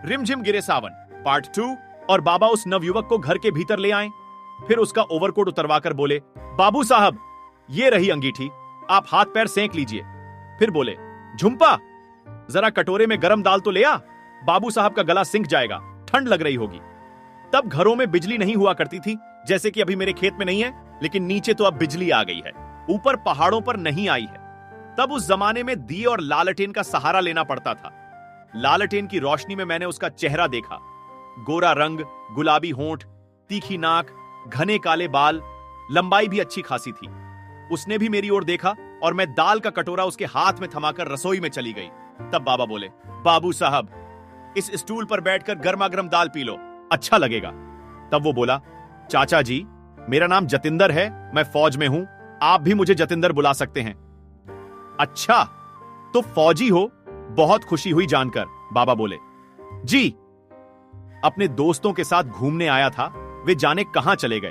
रिमझिम गिरे सावन पार्ट 2। और बाबा उस नवयुवक को घर के भीतर ले आए। फिर उसका ओवरकोट उतरवाकर बोले, बाबू साहब ये रही अंगीठी, आप हाथ पैर सेंक लीजिए। फिर बोले, झुम्पा जरा कटोरे में गरम दाल तो ले आ, बाबू साहब का गला सिंक जाएगा, ठंड लग रही होगी। तब घरों में बिजली नहीं हुआ करती थी, जैसे कि अभी मेरे खेत में नहीं है, लेकिन नीचे तो अब बिजली आ गई है, ऊपर पहाड़ों पर नहीं आई है। तब उस जमाने में दिए और लालटेन का सहारा लेना पड़ता था। लालटेन की रोशनी में मैंने उसका चेहरा देखा। गोरा रंग, गुलाबी होंठ, तीखी नाक, घने काले बाल, लंबाई भी अच्छी खासी थी। उसने भी मेरी ओर देखा और मैं दाल का कटोरा उसके हाथ में थमाकर रसोई में चली गई। तब बाबा बोले, बाबू साहब इस स्टूल पर बैठकर गर्मा गर्म दाल पी लो, अच्छा लगेगा। तब वो बोला, चाचा जी मेरा नाम जतिंदर है, मैं फौज में हूं, आप भी मुझे जतिंदर बुला सकते हैं। अच्छा तो फौजी हो, बहुत खुशी हुई जानकर, बाबा बोले। जी अपने दोस्तों के साथ घूमने आया था, वे जाने कहां चले गए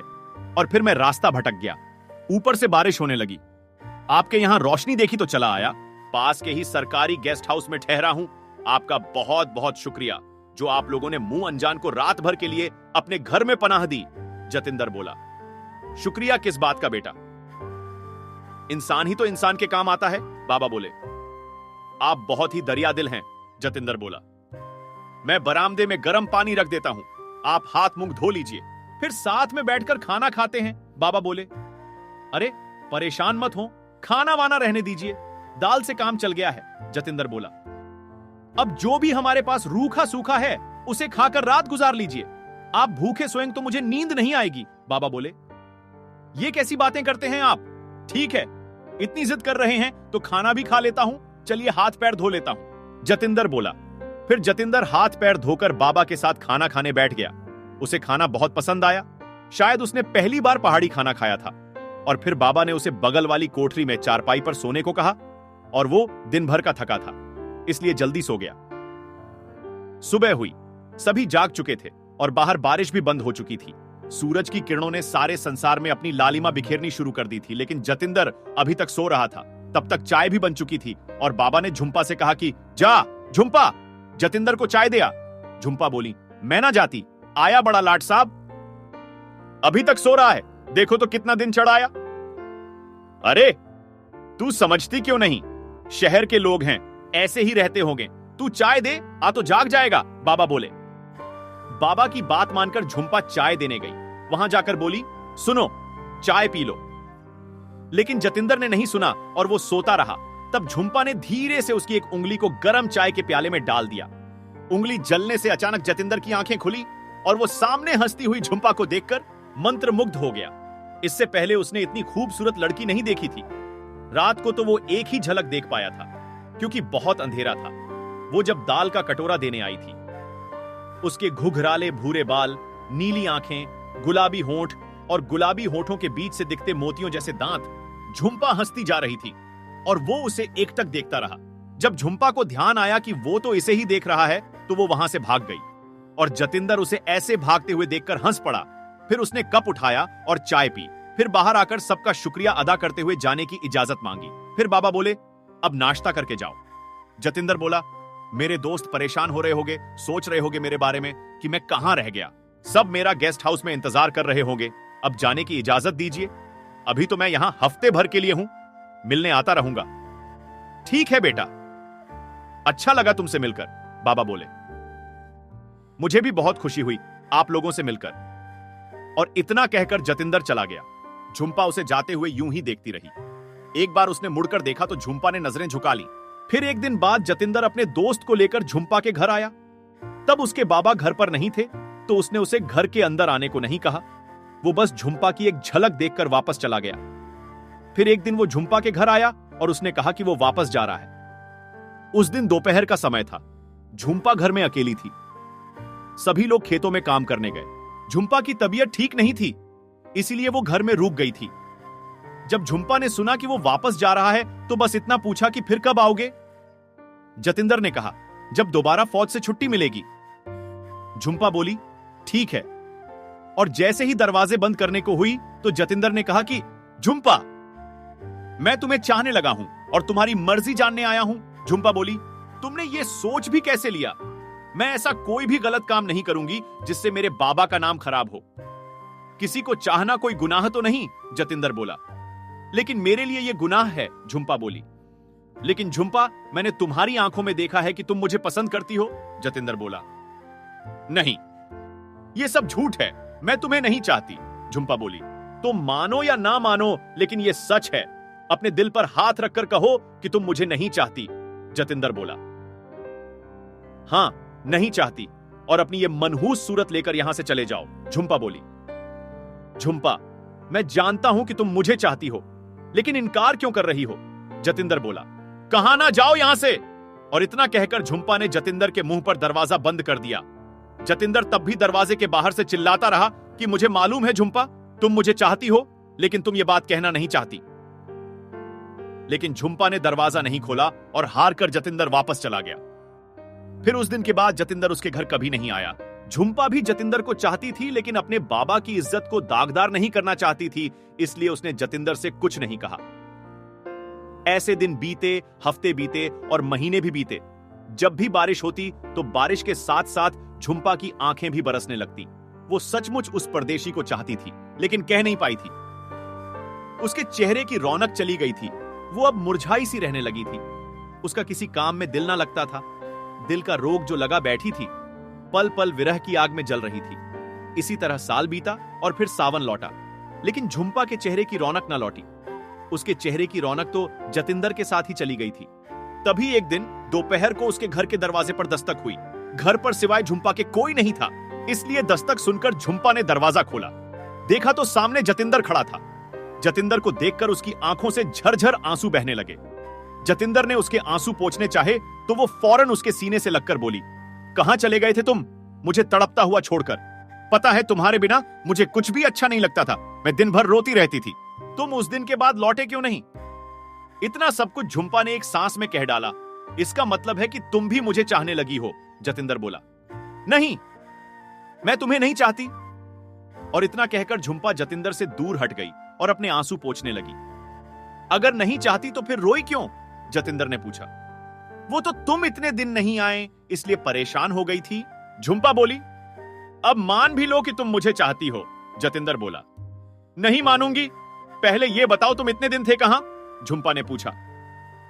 और फिर मैं रास्ता भटक गया। ऊपर से बारिश होने लगी, आपके यहां रोशनी देखी तो चला आया। पास के ही सरकारी गेस्ट हाउस में ठहरा हूं। आपका बहुत बहुत शुक्रिया जो आप लोगों ने मुंह अनजान को रात भर के लिए अपने घर में पनाह दी। जतिंदर बोला, शुक्रिया किस बात का बेटा, इंसान ही तो इंसान के काम आता है, बाबा बोले। आप बहुत ही दरिया दिल हैं, जतिंदर बोला। मैं बरामदे में गर्म पानी रख देता हूं, आप हाथ मुंह धो लीजिए, फिर साथ में बैठकर खाना खाते हैं, बाबा बोले। अरे परेशान मत हो, खाना वाना रहने दीजिए, दाल से काम चल गया है, जतिंदर बोला। अब जो भी हमारे पास रूखा सूखा है उसे खाकर रात गुजार लीजिए, आप भूखे सोएंगे तो मुझे नींद नहीं आएगी, बाबा बोले। ये कैसी बातें करते हैं आप, ठीक है इतनी जिद कर रहे हैं तो खाना भी खा लेता हूं, चलिए हाथ पैर धो लेता हूं, जतिंदर बोला। फिर जतिंदर हाथ पैर धोकर बाबा के साथ खाना खाने बैठ गया। उसे खाना बहुत पसंद आया, शायद उसने पहली बार पहाड़ी खाना खाया था। और फिर बाबा ने उसे बगल वाली कोठरी में चारपाई पर सोने को कहा और वो दिन भर का थका था, इसलिए जल्दी सो गया। सुबह हुई, सभी जाग चुके थे और बाहर बारिश भी बंद हो चुकी थी। सूरज की किरणों ने सारे संसार में अपनी लालिमा बिखेरनी शुरू कर दी थी, लेकिन जतिंदर अभी तक सो रहा था। तब तक चाय भी बन चुकी थी और बाबा ने झुम्पा से कहा कि जा झुम्पा जतिंदर को चाय दे आ। झुम्पा बोली, मैं ना जाती, आया बड़ा लाट साहब, अभी तक सो रहा है, देखो तो कितना दिन चढ़ाया। अरे तू समझती क्यों नहीं, शहर के लोग हैं, ऐसे ही रहते होंगे, तू चाय दे आ तो जाग जाएगा, बाबा बोले। बाबा की बात मानकर झुम्पा चाय देने गई। वहां जाकर बोली, सुनो चाय पी लो। लेकिन जतिंदर ने नहीं सुना और वो सोता रहा। तब झुम्पा ने धीरे से उसकी एक उंगली को गर्म चाय के प्याले में डाल दिया। उंगली जलने से अचानक जतिंदर की आंखें खुली और वो सामने हंसती हुई झुम्पा को देखकर मंत्रमुग्ध हो गया। इससे पहले उसने इतनी खूबसूरत लड़की नहीं देखी थी। रात को तो वो एक ही झलक देख पाया था, क्योंकि बहुत अंधेरा था। वो जब दाल का कटोरा देने आई थी, उसके घुघराले भूरे बाल, नीली आंखें, गुलाबी होंठ और गुलाबी होठों के बीच से दिखते मोतियों जैसे दांत, झुम्पा हंसती जा रही थी और वो उसे एकटक देखता रहा। जब झुम्पा को ध्यान आया कि वो तो इसे ही देख रहा है, तो वो वहां से भाग गई और जतिंदर उसे ऐसे भागते हुए देखकर हंस पड़ा। फिर उसने कप उठाया और चाय पी, फिर बाहर आकर सबका शुक्रिया अदा करते हुए जाने की इजाजत मांगी। फिर बाबा बोले, अब नाश्ता करके जाओ। जतिंदर बोला, मेरे दोस्त परेशान हो रहे होंगे, सोच रहे होंगे मेरे बारे में कि मैं कहां रह गया, सब मेरा गेस्ट हाउस में इंतजार कर रहे होंगे, अब जाने की इजाजत दीजिए, अभी तो मैं यहां हफ्ते भर के लिए हूं, मिलने आता रहूंगा। ठीक है बेटा, अच्छा लगा तुमसे मिलकर, बाबा बोले। मुझे भी बहुत खुशी हुई आप लोगों से मिलकर। और इतना कहकर जतिंदर चला गया। झुम्पा उसे जाते हुए यूं ही देखती रही। एक बार उसने मुड़कर देखा तो झुम्पा ने नजरें झुका ली। फिर एक दिन बाद जतिंदर अपने दोस्त को लेकर झुम्पा के घर आया। तब उसके बाबा घर पर नहीं थे, तो उसने उसे घर के अंदर आने को नहीं कहा। वो बस झुम्पा की एक झलक देखकर वापस चला गया। फिर एक दिन वो झुम्पा के घर आया और उसने कहा कि वो वापस जा रहा है। उस दिन दोपहर का समय था। झुम्पा घर में अकेली थी। सभी लोग खेतों में काम करने गए। झुम्पा की तबीयत ठीक नहीं थी, इसीलिए वो घर में रुक गई थी। जब झुम्पा ने सुना कि वो वापस जा रहा है, तो बस इतना पूछा कि फिर कब आओगे? जतिंदर ने कहा, जब दोबारा फौज से छुट्टी मिलेगी। झुम्पा बोली, ठीक है। और जैसे ही दरवाजे बंद करने को हुई तो जतिंदर ने कहा कि झुम्पा, मैं तुम्हें चाहने लगा हूं और तुम्हारी मर्जी जानने आया हूं। झुम्पा बोली, तुमने ये सोच भी कैसे लिया? मैं ऐसा कोई भी गलत काम नहीं करूंगी जिससे मेरे बाबा का नाम खराब हो। किसी को चाहना कोई गुनाह तो नहीं, जतिंदर बोला। लेकिन मेरे लिए यह गुनाह है, झुंपा बोली। लेकिन झुंपा, मैंने तुम्हारी आंखों में देखा है कि तुम मुझे पसंद करती हो, जतिंदर बोला। नहीं, यह सब झूठ है, मैं तुम्हें नहीं चाहती, झुंपा बोली। तुम मानो या ना मानो, लेकिन यह सच है। अपने दिल पर हाथ रखकर कहो कि तुम मुझे नहीं चाहती, जतिंदर बोला। हां, नहीं चाहती, और अपनी ये मनहूस सूरत लेकर यहां से चले जाओ, झुंपा बोली। झुंपा, मैं जानता हूं कि तुम मुझे चाहती हो, लेकिन इनकार क्यों कर रही हो, जतिंदर बोला। कहां ना जाओ यहां से। और इतना कहकर झुंपा ने जतिंदर के मुंह पर दरवाजा बंद कर दिया। जतिंदर तब भी दरवाजे के बाहर से चिल्लाता रहा कि मुझे मालूम है झुंपा, तुम मुझे चाहती हो, लेकिन तुम ये बात कहना नहीं चाहती। लेकिन झुंपा ने दरवाजा नहीं खोला और हार कर जतिंदर वापस चला गया। फिर उस दिन के बाद जतिंदर उसके घर कभी नहीं आया। झुंपा भी जतिंदर को चाहती थी, लेकिन अपने बाबा की इज्जत को दागदार नहीं करना चाहती थी, इसलिए उसने जतिंदर से कुछ नहीं कहा। ऐसे दिन बीते, हफ्ते बीते और महीने भी बीते। जब भी बारिश होती तो बारिश के साथ साथ झुंपा की आंखें भी बरसने लगती। वो सचमुच उस परदेशी को चाहती थी, लेकिन कह नहीं पाई थी। उसके चेहरे की रौनक चली गई थी, वो अब मुरझाई सी रहने लगी थी। उसका किसी काम में दिल ना लगता था। दिल का रोग जो लगा बैठी थी, पल पल विरह की आग में जल रही थी। इसी तरह साल बीता और फिर सावन लौटा, लेकिन झुंपा के चेहरे की रौनक ना लौटी। उसके चेहरे की रौनक तो जतिंदर के साथ ही चली गई थी। तभी एक दिन दोपहर को उसके घर के दरवाजे पर दस्तक हुई। घर पर सिवाय झुंपा के कोई नहीं था, इसलिए दस्तक सुनकर झुंपा ने दरवाजा खोला। देखा तो सामने जतिंदर खड़ा था। जतिंदर को देखकर उसकी आंखों से झरझर आंसू बहने लगे। जतिंदर ने उसके आंसू पोंछने चाहे तो वो फौरन उसके सीने से लगकर बोली, कहां चले गए थे तुम, मुझे तड़पता हुआ छोड़कर? पता है तुम्हारे बिना मुझे कुछ भी अच्छा नहीं लगता था, मैं दिन भर रोती रहती थी। तुम उस दिन के बाद लौटे क्यों नहीं? इतना सब कुछ झुंपा ने एक सांस में कह डाला। इसका मतलब है कि तुम भी मुझे चाहने लगी हो, जतिंदर बोला। नहीं, मैं तुम्हें नहीं चाहती। और इतना कहकर झुंपा जतिंदर से दूर हट गई और अपने आंसू पोंछने लगी। अगर नहीं चाहती तो फिर रोई क्यों, जतिंदर ने पूछा। वो तो तुम इतने दिन नहीं आए इसलिए परेशान हो गई थी, झुंपा बोली। अब मान भी लो कि तुम मुझे चाहती हो, जतिंदर बोला। नहीं मानूंगी, पहले यह बताओ तुम इतने दिन थे कहां, झुंपा ने पूछा।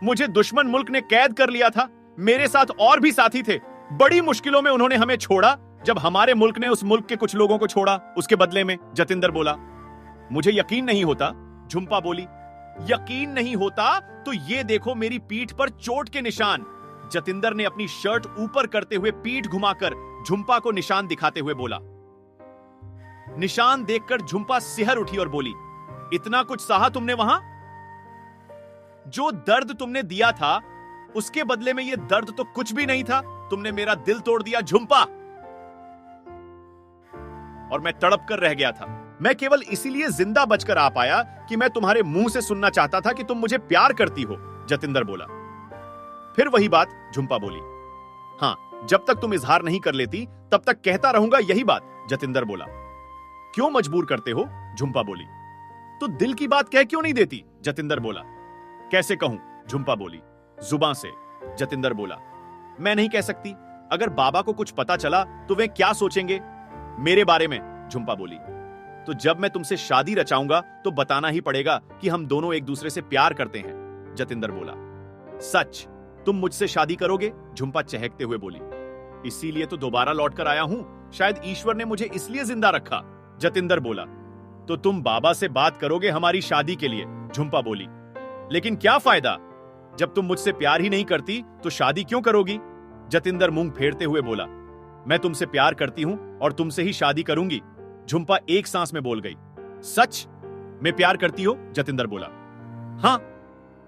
मुझे दुश्मन मुल्क ने कैद कर लिया था, मेरे साथ और भी साथी थे। बड़ी मुश्किलों में उन्होंने हमें छोड़ा, जब हमारे मुल्क ने उस मुल्क के कुछ लोगों को छोड़ा उसके बदले में, जतिंदर बोला। मुझे यकीन नहीं होता, झुंपा बोली। यकीन नहीं होता तो ये देखो मेरी पीठ पर चोट के निशान। जतिंदर ने अपनी शर्ट ऊपर करते हुए पीठ घुमाकर झुंपा को निशान दिखाते हुए बोला। निशान देखकर झुंपा सिहर उठी और बोली, इतना कुछ सहा तुमने वहां? जो दर्द तुमने दिया था उसके बदले में यह दर्द तो कुछ भी नहीं था। तुमने मेरा दिल तोड़ दिया झुंपा, और मैं तड़प कर रह गया था। मैं केवल इसीलिए जिंदा बचकर आ पाया कि मैं तुम्हारे मुंह से सुनना चाहता था कि तुम मुझे प्यार करती हो, जतिंदर बोला। फिर वही बात, झुंपा बोली। हां, जब तक तुम इजहार नहीं कर लेती तब तक कहता रहूंगा यही बात, जतिंदर बोला। क्यों मजबूर करते हो, झुंपा बोली। तो दिल की बात कह क्यों नहीं देती, जतिंदर बोला। कैसे कहूं, झुंपा बोली। जुबान से, जतिंदर बोला। मैं नहीं कह सकती। अगर बाबा को कुछ पता चला तो वे क्या सोचेंगे मेरे बारे में, झुंपा बोली। तो जब मैं तुमसे शादी रचाऊंगा तो बताना ही पड़ेगा कि हम दोनों एक दूसरे से प्यार करते हैं, जतिंदर बोला। सच, तुम मुझसे शादी करोगे, झुंपा चहकते हुए बोली। इसीलिए तो दोबारा लौटकर आया हूं, शायद ईश्वर ने मुझे इसलिए जिंदा रखा, जतिंदर बोला। तो तुम बाबा से बात करोगे हमारी शादी के लिए, झुंपा बोली। लेकिन क्या फायदा, जब तुम मुझसे प्यार ही नहीं करती तो शादी क्यों करोगी, जतिंदर मुंह फेरते हुए बोला। मैं तुमसे प्यार करती हूं और तुमसे ही शादी करूंगी, झुंपा एक सांस में बोल गई। सच में प्यार करती हो, जतिंदर बोला। हां,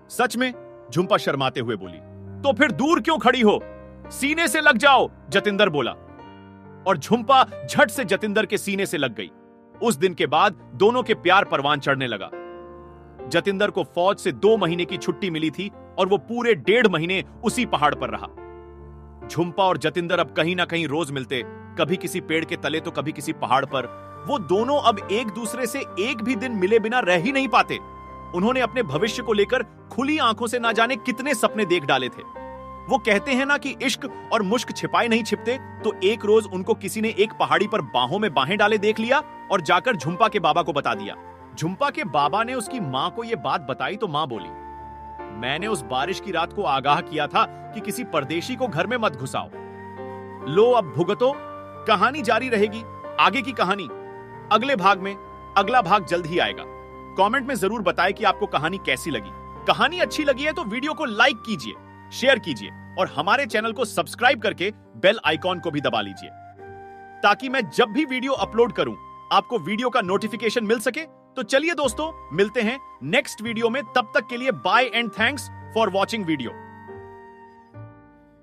सच में, झुंपा शर्माते हुए बोली। तो फिर दूर क्यों खड़ी हो, सीने से लग जाओ, जतिंदर बोला। और झुंपा झट से जतिंदर के सीने से लग गई। उस दिन के बाद दोनों के प्यार परवान चढ़ने लगा। जतिंदर को फौज से 2 महीने की छुट्टी मिली थी और वो पूरे 1.5 महीने उसी पहाड़ पर रहा। झुंपा और जतिंदर अब कहीं ना कहीं रोज मिलते, कभी किसी पेड़ के तले तो कभी किसी पहाड़ पर। वो दोनों अब एक दूसरे से एक भी दिन मिले बिना रह ही नहीं पाते। उन्होंने अपने भविष्य को लेकर खुली आंखों से ना जाने कितने सपने देख डाले थे। वो कहते हैं ना कि इश्क और मुश्क छिपाए नहीं छिपते, तो एक रोज उनको किसी ने एक पहाड़ी पर बाहों में बाहें डाले देख लिया और जाकर झुम्पा के बाबा को बता दिया। झुम्पा के बाबा ने उसकी माँ को यह बात बताई तो माँ बोली, मैंने उस बारिश की रात को आगाह किया था कि किसी परदेशी को घर में मत घुसाओ। लो अब भुगतो। कहानी जारी रहेगी। आगे की कहानी अगले भाग में। अगला भाग जल्द ही आएगा। कमेंट में जरूर बताएं कि आपको कहानी कैसी लगी। कहानी अच्छी लगी है तो वीडियो को लाइक कीजिए, शेयर कीजिए और हमारे चैनल को सब्सक्राइब करके बेल आइकॉन को भी दबा लीजिए, ताकि मैं जब भी वीडियो अपलोड करूं आपको वीडियो का नोटिफिकेशन मिल सके। तो चलिए दोस्तों, मिलते हैं नेक्स्ट वीडियो में। तब तक के लिए bye and thanks for watching video.